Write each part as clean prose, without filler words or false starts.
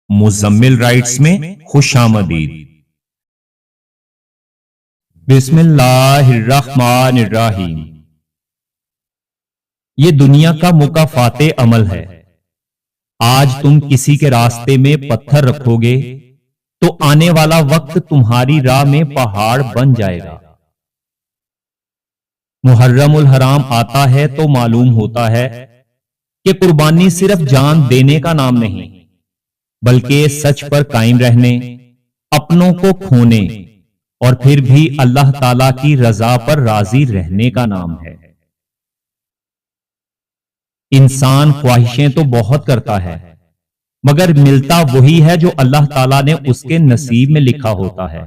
Muzammil rights میں خوش آمدید۔ بسم اللہ الرحمن الرحیم۔ یہ دنیا کا مکافات عمل ہے۔ آج تم کسی کے راستے میں پتھر رکھو گے تو آنے والا وقت تمہاری راہ میں پہاڑ بن جائے گا۔ محرم الحرام آتا ہے تو معلوم ہوتا ہے کہ قربانی صرف جان دینے کا نام نہیں، بلکہ سچ پر قائم رہنے، اپنوں کو کھونے اور پھر بھی اللہ تعالی کی رضا پر راضی رہنے کا نام ہے۔ انسان خواہشیں تو بہت کرتا ہے، مگر ملتا وہی ہے جو اللہ تعالیٰ نے اس کے نصیب میں لکھا ہوتا ہے۔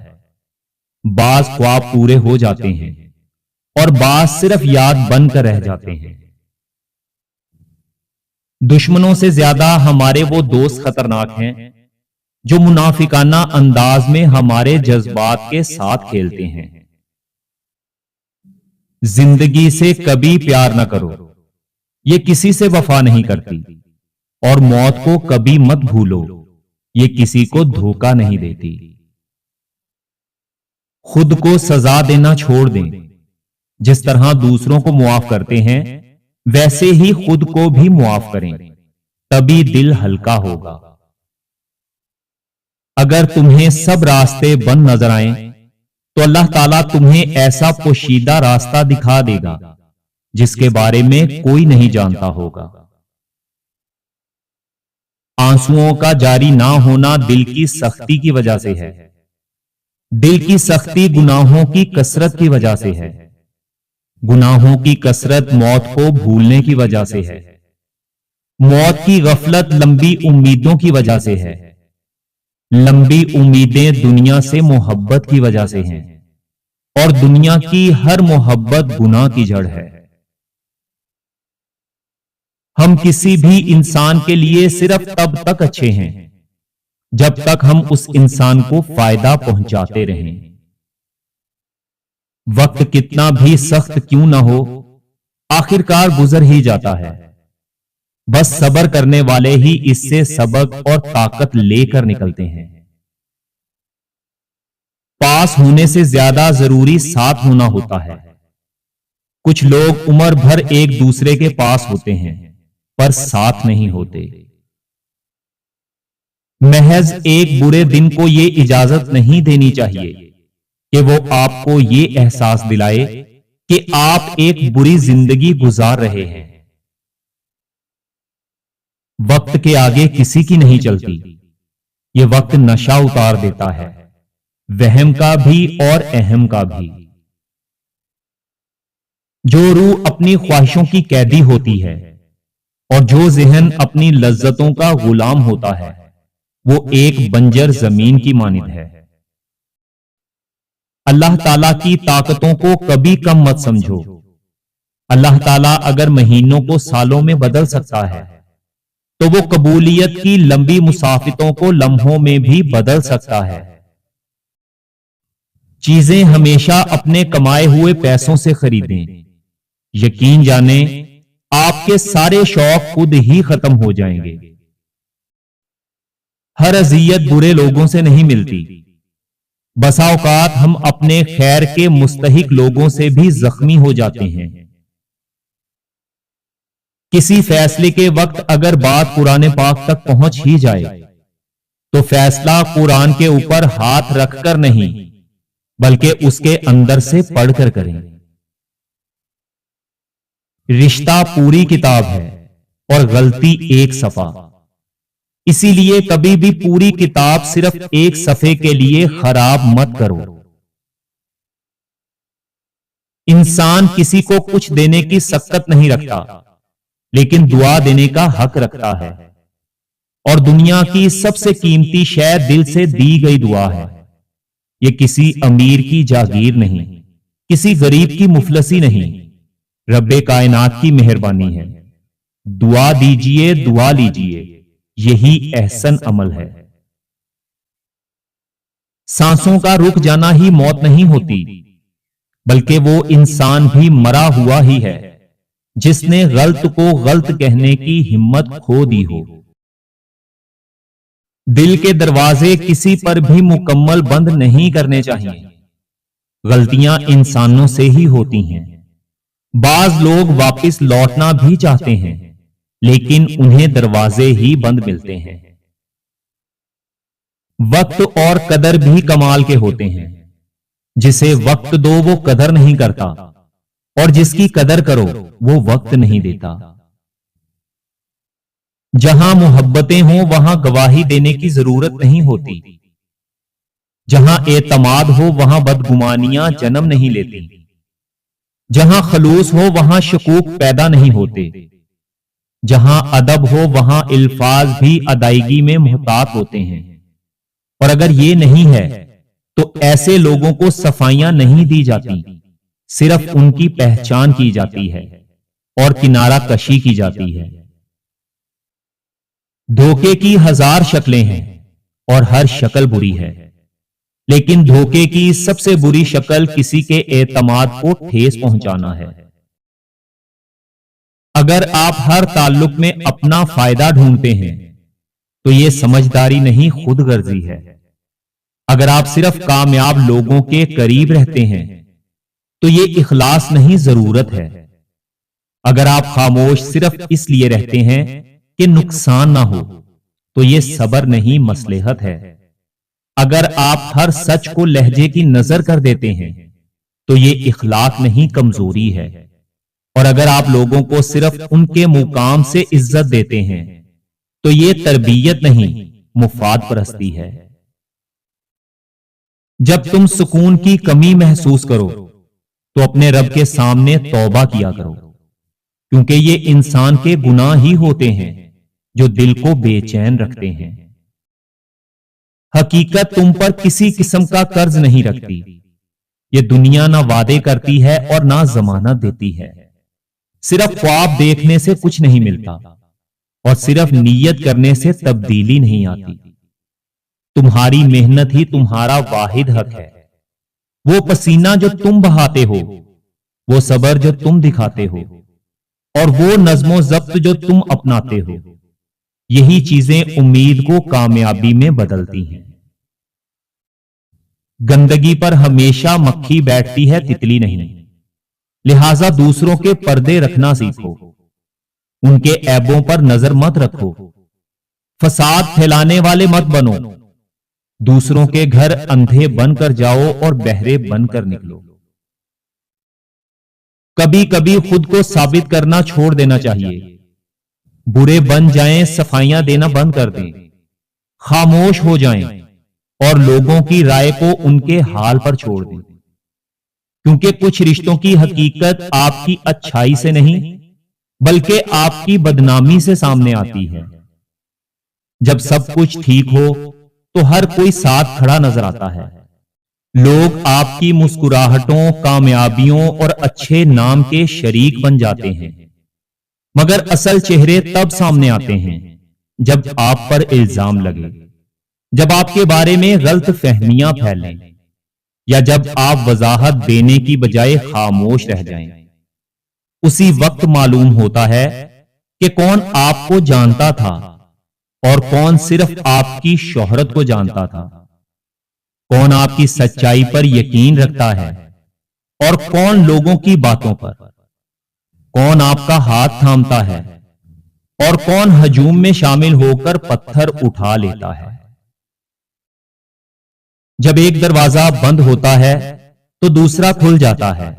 بعض خواب پورے ہو جاتے ہیں اور بعض صرف یاد بن کر رہ جاتے ہیں۔ دشمنوں سے زیادہ ہمارے وہ دوست خطرناک ہیں جو منافقانہ انداز میں ہمارے جذبات کے ساتھ کھیلتے ہیں۔ زندگی سے کبھی پیار نہ کرو، یہ کسی سے وفا نہیں کرتی، اور موت کو کبھی مت بھولو، یہ کسی کو دھوکہ نہیں دیتی۔ خود کو سزا دینا چھوڑ دیں، جس طرح دوسروں کو معاف کرتے ہیں ویسے ہی خود کو بھی معاف کریں، تبھی دل ہلکا ہوگا۔ اگر تمہیں سب راستے بند نظر آئیں تو اللہ تعالیٰ تمہیں ایسا پوشیدہ راستہ دکھا دے گا جس کے بارے میں کوئی نہیں جانتا ہوگا۔ آنسوؤں کا جاری نہ ہونا دل کی سختی کی وجہ سے ہے۔ دل کی سختی گناہوں کی کثرت کی وجہ سے ہے۔ گناہوں کی کثرت موت کو بھولنے کی وجہ سے ہے۔ موت کی غفلت لمبی امیدوں کی وجہ سے ہے۔ لمبی امیدیں دنیا سے محبت کی وجہ سے ہیں، اور دنیا کی ہر محبت گناہ کی جڑ ہے۔ ہم کسی بھی انسان کے لیے صرف تب تک اچھے ہیں جب تک ہم اس انسان کو فائدہ پہنچاتے رہیں۔ وقت کتنا بھی سخت کیوں نہ ہو، آخرکار گزر ہی جاتا ہے۔ بس صبر کرنے والے ہی اس سے سبق اور طاقت لے کر نکلتے ہیں۔ پاس ہونے سے زیادہ ضروری ساتھ ہونا ہوتا ہے۔ کچھ لوگ عمر بھر ایک دوسرے کے پاس ہوتے ہیں پر ساتھ نہیں ہوتے۔ محض ایک برے دن کو یہ اجازت نہیں دینی چاہیے کہ وہ آپ کو یہ احساس دلائے کہ آپ ایک بری زندگی گزار رہے ہیں۔ وقت کے آگے کسی کی نہیں چلتی، یہ وقت نشہ اتار دیتا ہے، وہم کا بھی اور اہم کا بھی۔ جو روح اپنی خواہشوں کی قیدی ہوتی ہے اور جو ذہن اپنی لذتوں کا غلام ہوتا ہے، وہ ایک بنجر زمین کی مانند ہے۔ اللہ تعالیٰ کی طاقتوں کو کبھی کم مت سمجھو۔ اللہ تعالیٰ اگر مہینوں کو سالوں میں بدل سکتا ہے تو وہ قبولیت کی لمبی مسافتوں کو لمحوں میں بھی بدل سکتا ہے۔ چیزیں ہمیشہ اپنے کمائے ہوئے پیسوں سے خریدیں، یقین جانیں آپ کے سارے شوق خود ہی ختم ہو جائیں گے۔ ہر اذیت برے لوگوں سے نہیں ملتی، بسا اوقات ہم اپنے خیر کے مستحق لوگوں سے بھی زخمی ہو جاتے ہیں۔ کسی فیصلے کے وقت اگر بات قرآن پاک تک پہنچ ہی جائے تو فیصلہ قرآن کے اوپر ہاتھ رکھ کر نہیں بلکہ اس کے اندر سے پڑھ کر کریں۔ رشتہ پوری کتاب ہے اور غلطی ایک صفحہ، اسی لیے کبھی بھی پوری کتاب صرف ایک صفحے کے لیے خراب مت کرو۔ انسان کسی کو کچھ دینے کی سکت نہیں رکھتا، لیکن دعا دینے کا حق رکھتا ہے، اور دنیا کی سب سے قیمتی شے دل سے دی گئی دعا ہے۔ یہ کسی امیر کی جاگیر نہیں، کسی غریب کی مفلسی نہیں، رب کائنات کی مہربانی ہے۔ دعا دیجئے، دعا لیجئے، یہی احسن عمل ہے۔ سانسوں کا رک جانا ہی موت نہیں ہوتی، بلکہ وہ انسان بھی مرا ہوا ہی ہے جس نے غلط کو غلط کہنے کی ہمت کھو دی ہو۔ دل کے دروازے کسی پر بھی مکمل بند نہیں کرنے چاہیے. غلطیاں انسانوں سے ہی ہوتی ہیں. بعض لوگ واپس لوٹنا بھی چاہتے ہیں لیکن انہیں دروازے ہی بند ملتے ہیں. وقت اور قدر بھی کمال کے ہوتے ہیں. جسے وقت دو وہ قدر نہیں کرتا اور جس کی قدر کرو وہ وقت نہیں دیتا. جہاں محبتیں ہوں وہاں گواہی دینے کی ضرورت نہیں ہوتی. جہاں اعتماد ہو وہاں بدگمانیاں جنم نہیں لیتی. جہاں خلوص ہو وہاں شکوک پیدا نہیں ہوتے. جہاں ادب ہو وہاں الفاظ بھی ادائیگی میں محتاط ہوتے ہیں. اور اگر یہ نہیں ہے تو ایسے لوگوں کو صفائیاں نہیں دی جاتی، صرف ان کی پہچان کی جاتی ہے اور کنارہ کشی کی جاتی ہے. دھوکے کی ہزار شکلیں ہیں اور ہر شکل بری ہے، لیکن دھوکے کی سب سے بری شکل کسی کے اعتماد کو ٹھیس پہنچانا ہے. اگر آپ ہر تعلق میں اپنا فائدہ ڈھونڈتے ہیں تو یہ سمجھداری نہیں، خود غرضی ہے. اگر آپ صرف کامیاب لوگوں کے قریب رہتے ہیں تو یہ اخلاص نہیں، ضرورت ہے. اگر آپ خاموش صرف اس لیے رہتے ہیں کہ نقصان نہ ہو تو یہ صبر نہیں، مصلحت ہے. اگر آپ ہر سچ کو لہجے کی نظر کر دیتے ہیں تو یہ اخلاق نہیں، کمزوری ہے. اور اگر آپ لوگوں کو صرف ان کے مقام سے عزت دیتے ہیں تو یہ تربیت نہیں، مفاد پرستی ہے. جب تم سکون کی کمی محسوس کرو تو اپنے رب کے سامنے توبہ کیا کرو، کیونکہ یہ انسان کے گناہ ہی ہوتے ہیں جو دل کو بے چین رکھتے ہیں. حقیقت تم پر کسی قسم کا قرض نہیں رکھتی. یہ دنیا نہ وعدے کرتی ہے اور نہ ضمانت دیتی ہے. صرف خواب دیکھنے سے کچھ نہیں ملتا اور صرف نیت کرنے سے تبدیلی نہیں آتی. تمہاری محنت ہی تمہارا واحد حق ہے. وہ پسینہ جو تم بہاتے ہو، وہ صبر جو تم دکھاتے ہو، اور وہ نظم و ضبط جو تم اپناتے ہو، یہی چیزیں امید کو کامیابی میں بدلتی ہیں. گندگی پر ہمیشہ مکھی بیٹھتی ہے، تتلی نہیں. لہذا دوسروں کے پردے رکھنا سیکھو، ان کے عیبوں پر نظر مت رکھو. فساد پھیلانے والے مت بنو. دوسروں کے گھر اندھے بن کر جاؤ اور بہرے بن کر نکلو. کبھی کبھی خود کو ثابت کرنا چھوڑ دینا چاہیے. برے بن جائیں، صفائیاں دینا بند کر دیں، خاموش ہو جائیں اور لوگوں کی رائے کو ان کے حال پر چھوڑ دیں. کیونکہ کچھ رشتوں کی حقیقت آپ کی اچھائی سے نہیں بلکہ آپ کی بدنامی سے سامنے آتی ہے. جب سب کچھ ٹھیک ہو تو ہر کوئی ساتھ کھڑا نظر آتا ہے. لوگ آپ کی مسکراہٹوں، کامیابیوں اور اچھے نام کے شریک بن جاتے ہیں، مگر اصل چہرے تب سامنے آتے ہیں جب آپ پر الزام لگے، جب آپ کے بارے میں غلط فہمیاں پھیلیں، یا جب آپ وضاحت دینے کی بجائے خاموش رہ جائیں. اسی وقت معلوم ہوتا ہے کہ کون آپ کو جانتا تھا اور کون صرف آپ کی شہرت کو جانتا تھا، کون آپ کی سچائی پر یقین رکھتا ہے اور کون لوگوں کی باتوں پر، کون آپ کا ہاتھ تھامتا ہے اور کون ہجوم میں شامل ہو کر پتھر اٹھا لیتا ہے. جب ایک دروازہ بند ہوتا ہے تو دوسرا کھل جاتا ہے،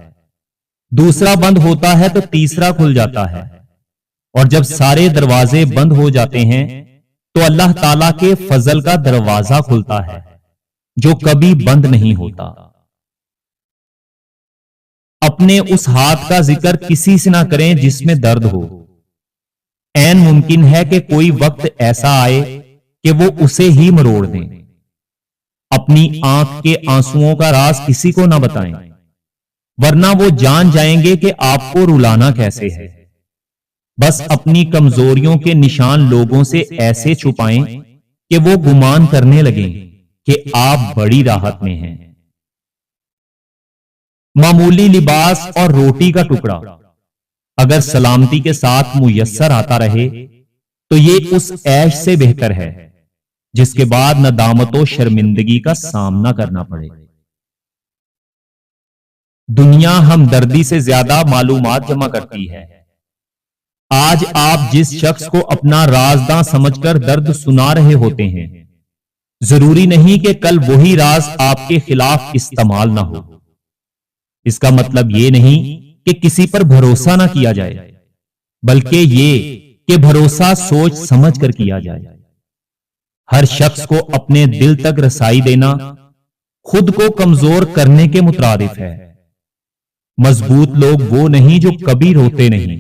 دوسرا بند ہوتا ہے تو تیسرا کھل جاتا ہے، اور جب سارے دروازے بند ہو جاتے ہیں تو اللہ تعالیٰ کے فضل کا دروازہ کھلتا ہے جو کبھی بند نہیں ہوتا. اپنے اس ہاتھ کا ذکر کسی سے نہ کریں جس میں درد ہو. عین ممکن ہے کہ کوئی وقت ایسا آئے کہ وہ اسے ہی مروڑ دیں. اپنی آنکھ کے آنسوؤں کا راز کسی کو نہ بتائیں، ورنہ وہ جان جائیں گے کہ آپ کو رلانا کیسے ہے. بس اپنی کمزوریوں کے نشان لوگوں سے ایسے چھپائیں کہ وہ گمان کرنے لگیں کہ آپ بڑی راحت میں ہیں. معمولی لباس اور روٹی کا ٹکڑا اگر سلامتی کے ساتھ میسر آتا رہے تو یہ اس عیش سے بہتر ہے جس کے بعد ندامت و شرمندگی کا سامنا کرنا پڑے۔ دنیا ہمدردی سے زیادہ معلومات جمع کرتی ہے۔ آج آپ جس شخص کو اپنا رازداں سمجھ کر درد سنا رہے ہوتے ہیں، ضروری نہیں کہ کل وہی راز آپ کے خلاف استعمال نہ ہو۔ اس کا مطلب یہ نہیں کہ کسی پر بھروسہ نہ کیا جائے، بلکہ یہ کہ بھروسہ سوچ سمجھ کر کیا جائے۔ ہر شخص کو اپنے دل تک رسائی دینا خود کو کمزور کرنے کے مترادف ہے۔ مضبوط لوگ وہ نہیں جو کبھی روتے نہیں،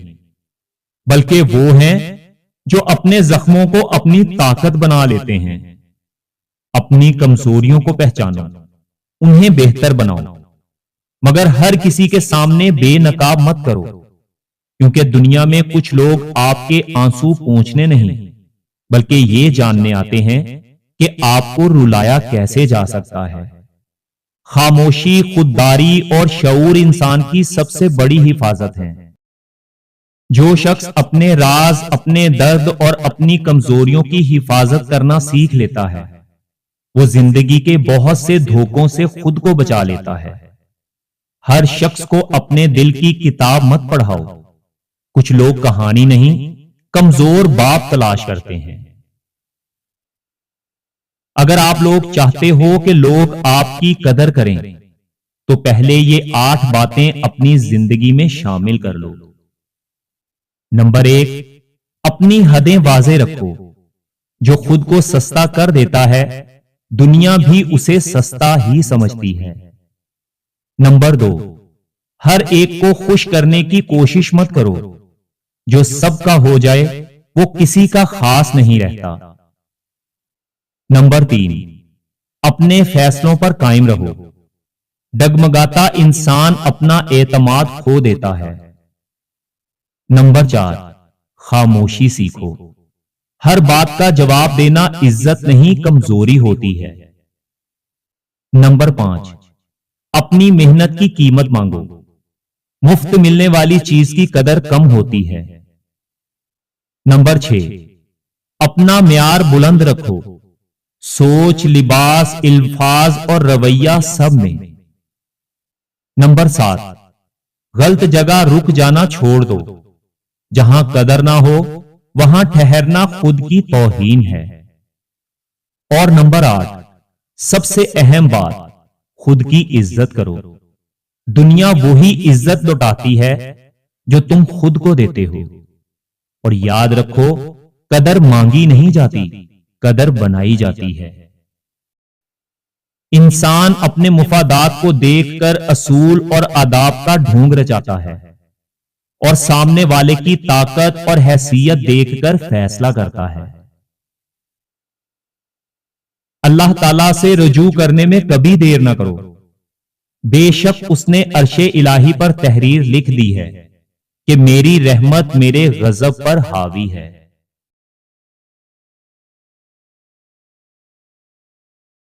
بلکہ وہ ہیں جو اپنے زخموں کو اپنی طاقت بنا لیتے ہیں۔ اپنی کمزوریوں کو پہچانو، انہیں بہتر بناؤ، مگر ہر کسی کے سامنے بے نقاب مت کرو، کیونکہ دنیا میں کچھ لوگ آپ کے آنسو پوچھنے نہیں بلکہ یہ جاننے آتے ہیں کہ آپ کو رلایا کیسے جا سکتا ہے۔ خاموشی، خودداری اور شعور انسان کی سب سے بڑی حفاظت ہے۔ جو شخص اپنے راز، اپنے درد اور اپنی کمزوریوں کی حفاظت کرنا سیکھ لیتا ہے، وہ زندگی کے بہت سے دھوکوں سے خود کو بچا لیتا ہے۔ ہر شخص کو اپنے دل کی کتاب مت پڑھاؤ۔ کچھ لوگ کہانی نہیں، کمزور باپ تلاش کرتے ہیں۔ اگر آپ لوگ چاہتے ہو کہ لوگ آپ کی قدر کریں تو پہلے یہ 8 باتیں اپنی زندگی میں شامل کر لو۔ نمبر 1، اپنی حدیں واضح رکھو۔ جو خود کو سستا کر دیتا ہے، دنیا بھی اسے سستا ہی سمجھتی ہے۔ نمبر 2، ہر ایک کو خوش کرنے کی کوشش مت کرو۔ جو سب کا ہو جائے وہ کسی کا خاص نہیں رہتا۔ نمبر 3، اپنے فیصلوں پر قائم رہو۔ ڈگمگاتا انسان اپنا اعتماد کھو دیتا ہے۔ نمبر 4، خاموشی سیکھو۔ ہر بات کا جواب دینا عزت نہیں، کمزوری ہوتی ہے۔ نمبر 5، اپنی محنت کی قیمت مانگو۔ مفت ملنے والی چیز کی قدر کم ہوتی ہے۔ نمبر 6، اپنا معیار بلند رکھو۔ سوچ، لباس، الفاظ اور رویہ سب میں۔ نمبر 7، غلط جگہ رک جانا چھوڑ دو۔ جہاں قدر نہ ہو وہاں ٹھہرنا خود کی توہین ہے۔ اور نمبر 8، سب سے اہم بات، خود کی عزت کرو۔ دنیا وہی عزت لوٹاتی ہے جو تم خود کو دیتے ہو۔ اور یاد رکھو، قدر مانگی نہیں جاتی، قدر بنائی جاتی ہے۔ انسان اپنے مفادات کو دیکھ کر اصول اور آداب کا ڈھونگ رچاتا ہے اور سامنے والے کی طاقت اور حیثیت دیکھ کر فیصلہ کرتا ہے۔ اللہ تعالیٰ سے رجوع کرنے میں کبھی دیر نہ کرو۔ بے شک اس نے عرش الہی پر تحریر لکھ دی ہے کہ میری رحمت میرے غضب پر حاوی ہے۔